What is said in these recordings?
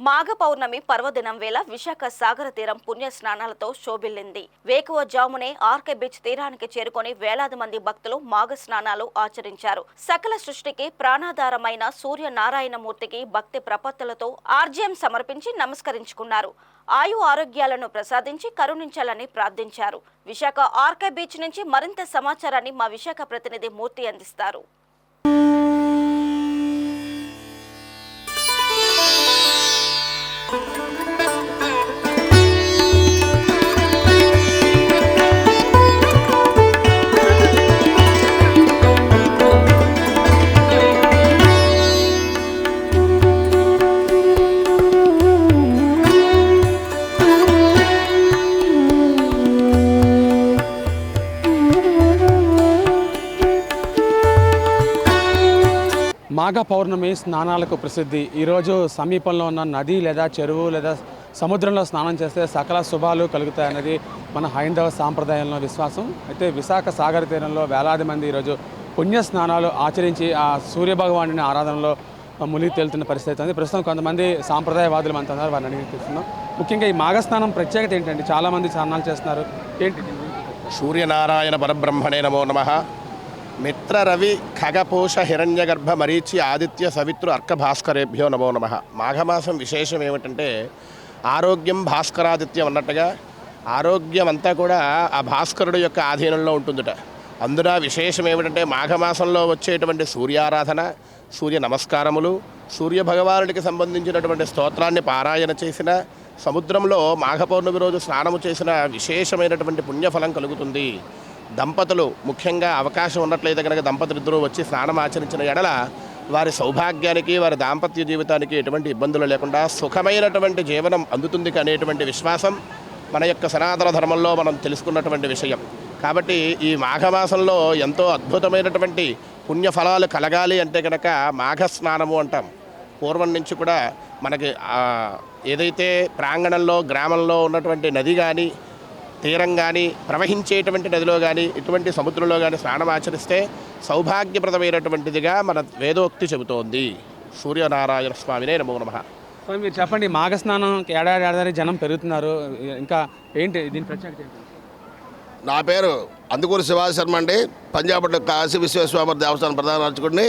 మాఘ పౌర్ణమి పర్వదినం వేళ విశాఖ సాగర తీరం పుణ్య స్నానాలతో శోభిల్లింది. వేకువజామునే ఆర్కే బీచ్ తీరానికి చేరుకొని వేలాది మంది భక్తులు మాఘ స్నానాలు ఆచరించారు. సకల సృష్టికి ప్రాణాధారమైన సూర్యనారాయణమూర్తికి భక్తి ప్రపత్తులతో ఆర్జ్యం సమర్పించి నమస్కరించుకున్నారు. ఆయు ఆరోగ్యాలను ప్రసాదించి కరుణించాలని ప్రార్థించారు. విశాఖ ఆర్కే బీచ్ నుంచి మరింత సమాచారాన్ని మా విశాఖ ప్రతినిధి మూర్తి అందిస్తారు. మాఘ పౌర్ణమి స్నానాలకు ప్రసిద్ధి. ఈరోజు సమీపంలో ఉన్న నది లేదా చెరువు లేదా సముద్రంలో స్నానం చేస్తే సకల శుభాలు కలుగుతాయన్నది మన హైందవ సాంప్రదాయంలో విశ్వాసం. అయితే విశాఖ సాగర తీరంలో వేలాది మంది ఈరోజు పుణ్య స్నానాలు ఆచరించి ఆ సూర్యభగవానుని ఆరాధనలో మునిగి తేలుతున్న పరిస్థితి ఉంది. ప్రస్తుతం కొంతమంది సాంప్రదాయవాదులు మనతో ఉన్నారు, వారిని అడిగి తెలుస్తున్నాం. ముఖ్యంగా ఈ మాఘ స్నానం ప్రత్యేకత ఏంటండి? చాలామంది స్నానాలు చేస్తున్నారు, ఏంటి? సూర్యనారాయణ పరబ్రహ్మణే నమో నమః. మిత్ర రవి ఖగపోష హిరణ్యగర్భ మరీచి ఆదిత్య సవిత్రు అర్క భాస్కరేభ్యో నమో నమః. మాఘమాసం విశేషం ఏమిటంటే ఆరోగ్యం భాస్కరాదిత్యం అన్నట్టుగా ఆరోగ్యం అంతా కూడా ఆ భాస్కరుడు యొక్క ఆధీనంలో ఉంటుందట. అందున విశేషం ఏమిటంటే మాఘమాసంలో వచ్చేటువంటి సూర్యారాధన, సూర్య నమస్కారములు, సూర్య భగవానుడికి సంబంధించినటువంటి స్తోత్రాన్ని పారాయణ చేసిన, సముద్రంలో మాఘ పౌర్ణమి రోజు స్నానము చేసిన విశేషమైనటువంటి పుణ్యఫలం కలుగుతుంది. దంపతులు ముఖ్యంగా అవకాశం ఉన్నట్లయితే కనుక దంపతులు ఇద్దరూ వచ్చి స్నానం ఆచరించిన ఎడల వారి సౌభాగ్యానికి, వారి దాంపత్య జీవితానికి ఎటువంటి ఇబ్బందులు లేకుండా సుఖమైనటువంటి జీవనం అందుతుంది అనేటువంటి విశ్వాసం మన యొక్క సనాతన ధర్మంలో మనం తెలుసుకున్నటువంటి విషయం. కాబట్టి ఈ మాఘమాసంలో ఎంతో అద్భుతమైనటువంటి పుణ్యఫలాలు కలగాలి అంటే కనుక మాఘ స్నానము అంటాం. పూర్వం నుంచి కూడా మనకి ఏదైతే ప్రాంగణంలో గ్రామంలో ఉన్నటువంటి నది కానీ, తీరం కానీ, ప్రవహించేటువంటి నదిలో కానీ, ఇటువంటి సముద్రంలో కానీ స్నానం ఆచరిస్తే సౌభాగ్యప్రదమైనటువంటిదిగా మన వేదోక్తి చెబుతోంది. సూర్యనారాయణ స్వామినే నమో నమః. మీరు చెప్పండి, మాఘ స్నానం ఏడాది జనం పెరుగుతున్నారు, ఇంకా ఏంటి దీని ప్రత్యేకత ఏంటి? నా పేరు అందుకూరు శివాజీ శర్మ అండి. పంజాబ్లో కాశీ విశ్వేశ్వర దేవస్థానం ప్రధాన అర్చకుడిని.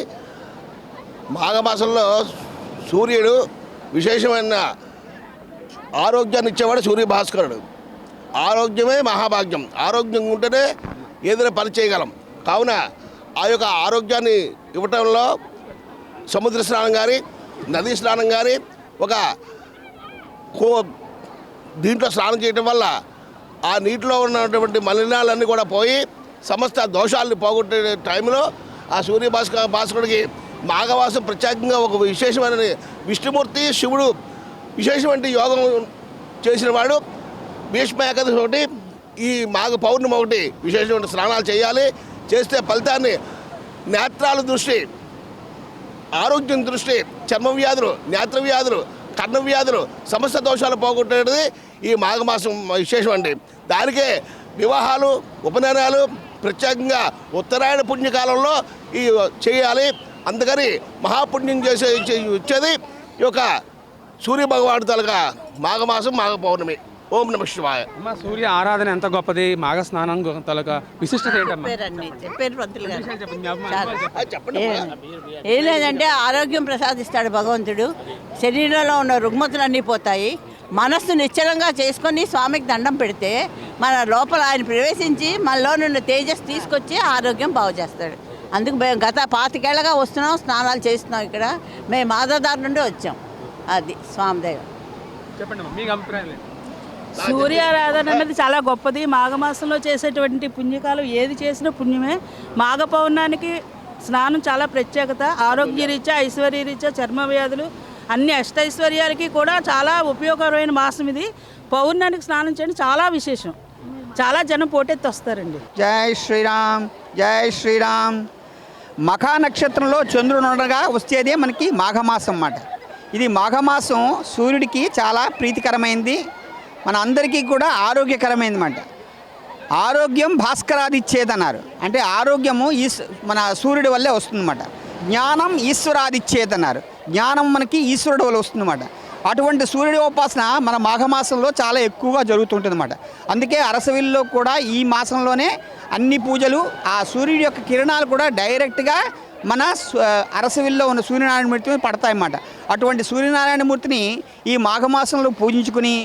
మాఘమాసంలో సూర్యుడు విశేషమైన ఆరోగ్యాన్ని ఇచ్చేవాడు సూర్య భాస్కరుడు. ఆరోగ్యమే మహాభాగ్యం. ఆరోగ్యం ఉంటేనే ఏదైనా పని చేయగలం. కావున ఆ యొక్క ఆరోగ్యాన్ని ఇవ్వటంలో సముద్ర స్నానం కానీ, నదీ స్నానం కానీ, ఒక దీంట్లో స్నానం చేయటం వల్ల ఆ నీటిలో ఉన్నటువంటి మలినాలన్నీ కూడా పోయి సమస్త దోషాలను పోగొట్టే టైంలో ఆ సూర్య భాస్కరుడికి మాఘమాసం ప్రత్యేకంగా ఒక విశేషమైన విష్ణుమూర్తి, శివుడు విశేషమైన యోగం చేసిన వాడు. భీష్మ ఏకాదశి ఒకటి, ఈ మాఘ పౌర్ణమి ఒకటి విశేషమైన స్నానాలు చేయాలి. చేస్తే ఫలితాన్ని నేత్రాల దృష్టి, ఆరోగ్యం దృష్టి, చర్మ వ్యాధులు, నేత్ర వ్యాధులు, కర్ణ వ్యాధులు, సమస్త దోషాలు పోగొట్టేది ఈ మాఘమాసం విశేషం అండి. దానికే వివాహాలు, ఉపనయనాలు ప్రత్యేకంగా ఉత్తరాయణ పుణ్యకాలంలో ఈ చేయాలి. అందుకని మహాపుణ్యం వచ్చేది ఈ యొక్క సూర్య భగవానుడి తలగా మాఘమాసం, మాఘ పౌర్ణమి. ఓం నమః శివాయ. అమ్మ, సూర్య ఆరాధన ఎంత గొప్పది, మాఘ స్నానం తలక విశిష్టత ఏంటమ్మా? ఏం లేదంటే ఆరోగ్యం ప్రసాదిస్తాడు భగవంతుడు. శరీరంలో ఉన్న రుగ్మతులన్నీ పోతాయి. మనస్సు నిశ్చలంగా చేసుకొని స్వామికి దండం పెడితే మన లోపల ఆయన ప్రవేశించి మనలో నుండి తేజస్ తీసుకొచ్చి ఆరోగ్యం బాగు చేస్తాడు. అందుకు మేము గత 25 ఏళ్ళగా వస్తున్నాం, స్నానాలు చేస్తున్నాం. ఇక్కడ మేము మాధవదారు నుండి వచ్చాం. అది స్వామి దైవం. చెప్పండి మీకు అభిప్రాయం. సూర్యారాధన అనేది చాలా గొప్పది. మాఘమాసంలో చేసేటువంటి పుణ్యకాలం ఏది చేసినా పుణ్యమే. మాఘ పౌర్ణానికి స్నానం చాలా ప్రత్యేకత. ఆరోగ్యరీత్యా, ఐశ్వర్యరీత్యా, చర్మ వ్యాధులు, అన్ని అష్టైశ్వర్యాలకి కూడా చాలా ఉపయోగకరమైన మాసం ఇది. పౌర్ణానికి స్నానం చేయడం చాలా విశేషం. చాలా జనం పోటెత్తి వస్తారండి. జై శ్రీరామ్, జై శ్రీరామ్. మఖా నక్షత్రంలో చంద్రుడు ఉండగా వచ్చేదే మనకి మాఘమాసం అన్నమాట. ఇది మాఘమాసం సూర్యుడికి చాలా ప్రీతికరమైంది, మన అందరికీ కూడా ఆరోగ్యకరమైంది అన్నమాట. ఆరోగ్యం భాస్కరాదిచ్చేదన్నారు. అంటే ఆరోగ్యము మన సూర్యుడి వల్లే వస్తుందన్నమాట. జ్ఞానం ఈశ్వరాదిచ్చేదన్నారు. జ్ఞానం మనకి ఈశ్వరుడు వల్ల వస్తుందన్నమాట. అటువంటి సూర్యుడి ఉపాసన మన మాఘమాసంలో చాలా ఎక్కువగా జరుగుతుంటుంది అన్నమాట. అందుకే అరసవిల్లిలో కూడా ఈ మాసంలోనే అన్ని పూజలు, ఆ సూర్యుడి యొక్క కిరణాలు కూడా డైరెక్ట్గా మన అరసవిల్లో ఉన్న సూర్యనారాయణ మూర్తి మీద పడతాయన్నమాట. అటువంటి సూర్యనారాయణ మూర్తిని ఈ మాఘమాసంలో పూజించుకుని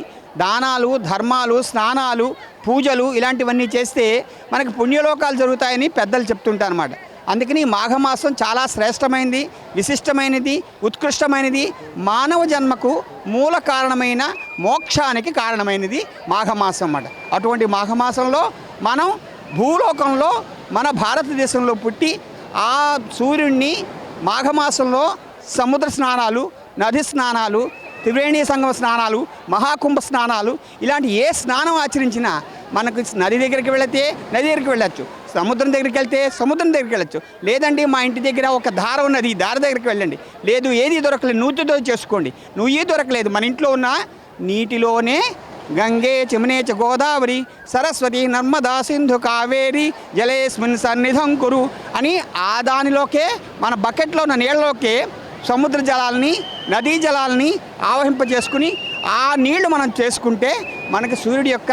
దానాలు, ధర్మాలు, స్నానాలు, పూజలు ఇలాంటివన్నీ చేస్తే మనకి పుణ్యలోకాలు జరుగుతాయని పెద్దలు చెప్తుంటారు అన్నమాట. అందుకని మాఘమాసం చాలా శ్రేష్టమైనది, విశిష్టమైనది, ఉత్కృష్టమైనది, మానవ జన్మకు మూల కారణమైన మోక్షానికి కారణమైనది మాఘమాసం అన్నమాట. అటువంటి మాఘమాసంలో మనం భూలోకంలో మన భారతదేశంలో పుట్టి ఆ సూర్యుడిని మాఘమాసంలో సముద్ర స్నానాలు, నది స్నానాలు, త్రివేణీ సంగమ స్నానాలు, మహాకుంభ స్నానాలు ఇలాంటి ఏ స్నానం ఆచరించినా మనకు నది దగ్గరికి వెళితే నది దగ్గరికి వెళ్ళచ్చు, సముద్రం దగ్గరికి వెళ్తే సముద్రం దగ్గరికి వెళ్ళచ్చు, లేదండి మా ఇంటి దగ్గర ఒక దార ఉన్నది ఈ దార దగ్గరికి వెళ్ళండి, లేదు ఏది దొరకలేదు నూతితో చేసుకోండి, నువ్వు దొరకలేదు మన ఇంట్లో ఉన్న నీటిలోనే గంగే చమునే చ గోదావరి సరస్వతి నర్మదా సింధు కావేరి జలేస్మిన్ సన్నిధం కురు అని ఆ దానిలోకే మన బకెట్లో ఉన్న నీళ్ళలోకే సముద్ర జలాలని, నదీ జలాలని ఆవహింపజేసుకుని ఆ నీళ్లు మనం చేసుకుంటే మనకి సూర్యుడి యొక్క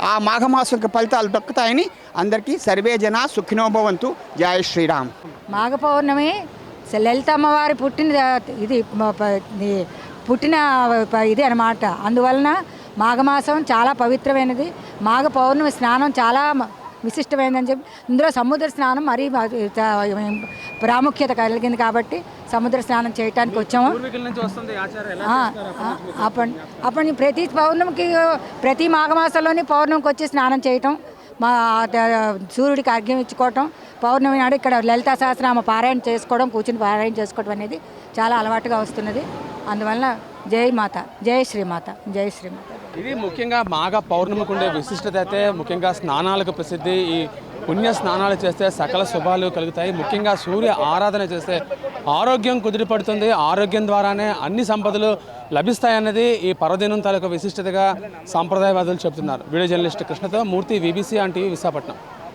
ఆ మాఘమాసం యొక్క ఫలితాలు దక్కుతాయని అందరికీ సర్వే జన సుఖినోభవంతు. జయ శ్రీరామ్. మాఘ పౌర్ణమి లలితమ్మవారి పుట్టిన ఇది అనమాట. అందువలన మాఘమాసం చాలా పవిత్రమైనది. మాఘ పౌర్ణమి స్నానం చాలా విశిష్టమైనదని చెప్పి ఇందులో సముద్ర స్నానం మరీ ప్రాముఖ్యత కలిగింది కాబట్టి సముద్ర స్నానం చేయడానికి వచ్చాము. అప్పటి ప్రతి పౌర్ణమికి ప్రతి మాఘమాసంలోని పౌర్ణమికి వచ్చి స్నానం చేయటం, మా సూర్యుడికి అర్ఘ్యం ఇచ్చుకోవటం, పౌర్ణమి నాడు ఇక్కడ లలితా సహస్రనామ పారాయణ చేసుకోవడం, కూర్చుని పారాయణ చేసుకోవడం అనేది చాలా అలవాటుగా వస్తున్నది. అందువలన జై మాత, జై శ్రీమాత, జై శ్రీమాత. ఇది ముఖ్యంగా మాఘ పౌర్ణమికి ఉండే విశిష్టత అయితే ముఖ్యంగా స్నానాలకు ప్రసిద్ధి. ఈ పుణ్య స్నానాలు చేస్తే సకల శుభాలు కలుగుతాయి. ముఖ్యంగా సూర్య ఆరాధన చేస్తే ఆరోగ్యం కుదిరిపడుతుంది. ఆరోగ్యం ద్వారానే అన్ని సంపదలు లభిస్తాయన్నది ఈ పర్వదినం తాలూకు విశిష్టతగా సాంప్రదాయవాదులు చెబుతున్నారు. వీడియో జర్నలిస్ట్ కృష్ణతో మూర్తి, VBC టీవీ, విశాఖపట్నం.